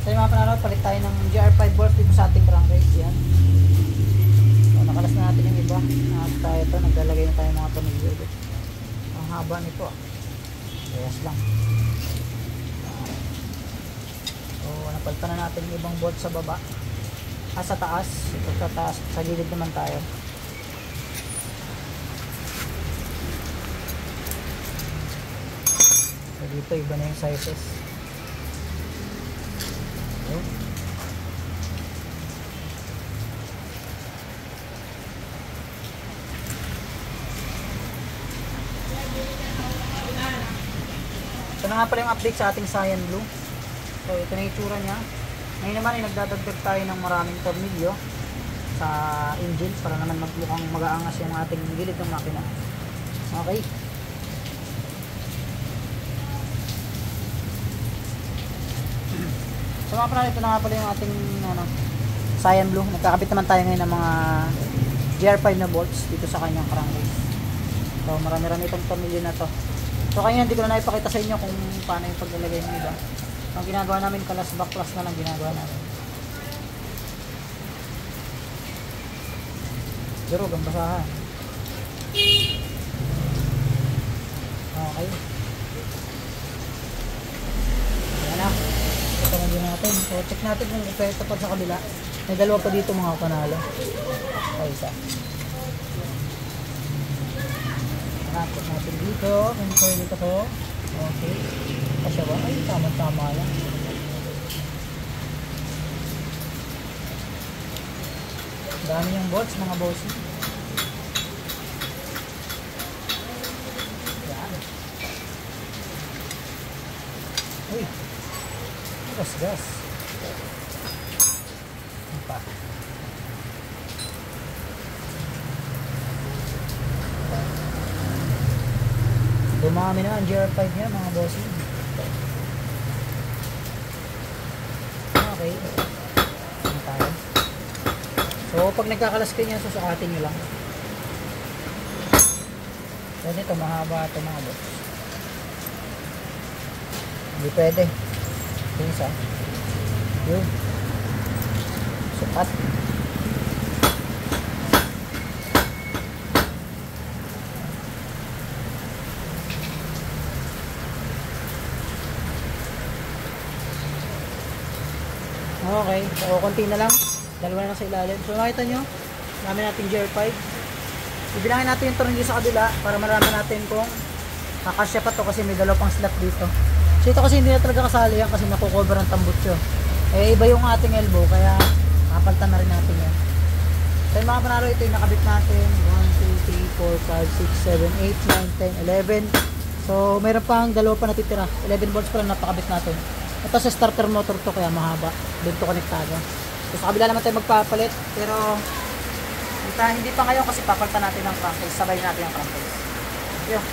So yung mga panalo, palit tayo ng GR5 bolt dito sa ating crankcase. Yan. So nakalas na natin yung iba. At tayo ito, naglalagay na tayo mga tonilyo ulit. Ang haba nito. Kayas lang. So napalitan na natin yung ibang bolt sa baba. Sa taas. Ito sa taas. Sa gilid naman tayo. So dito iba na yung sizes. So na nga pala yung update sa ating Cyan Blue. So ito na yung itsura niya. Ngayon naman ay nagdadagdag tayo ng maraming tornilyo sa engine para naman magmukhang mag-aangas yung ating gilid ng makina. Okay. So mga pala, ito na nga pala yung ating Cyan Blue. Nagkakabit naman tayo ngayon ng mga GR5 na bolts dito sa kanyang crankcase. So marami-rami itong tornilyo na to. So kanya hindi ko na naipakita sa inyo kung paano yung paglalagay ng iba. Ang ginagawa namin, kalas backlas na lang ginagawa namin. Durog ang basahan. Okay. Ayan na. Ito na din natin. So check natin kung ito pa sa kabila. May dalawa pa dito mga kanalo. Okay, isa. Nakapot natin dito. Kung ito dito ko. Okay. Kasya ba? Ay, tama-tama lang. Dami yung bolts mga boss. Yan. Uy. Gas-gas. Ano pa? Dumami na ang GR5 niya mga bossing. Okay. Ano tayo? So pag nagkakalas kayo niya, susukatin nyo lang. So dito mahaba ito mga boss. Hindi pwede. Ito isa. Yun. Sukat. Okay, so konti na lang. Dalawa na lang sa ilalim. So makita nyo, dami natin GR5. Ibilangin natin yung tornilyo sa kabila para malaman natin kung kakasya pa to kasi may dalawa pang slot dito. So ito kasi hindi na talaga kasali yan kasi nakukover ang tambutso. Eh iba yung ating elbow kaya kapaltan na rin natin yan. So yung mga panalo, ito yung nakabit natin. 1, 2, 3, 4, 5, 6, 7, 8, 9, 10, 11. So mayroon pang dalawa pa natitira. 11 volts pa lang napakabit natin. Ito sa starter motor to kaya mahaba. Doon to konektado. So sa kabila naman tayo magpapalit. Pero hindi pa ngayon kasi papalitan natin ng crankcase. Sabay natin ang crankcase. Yun.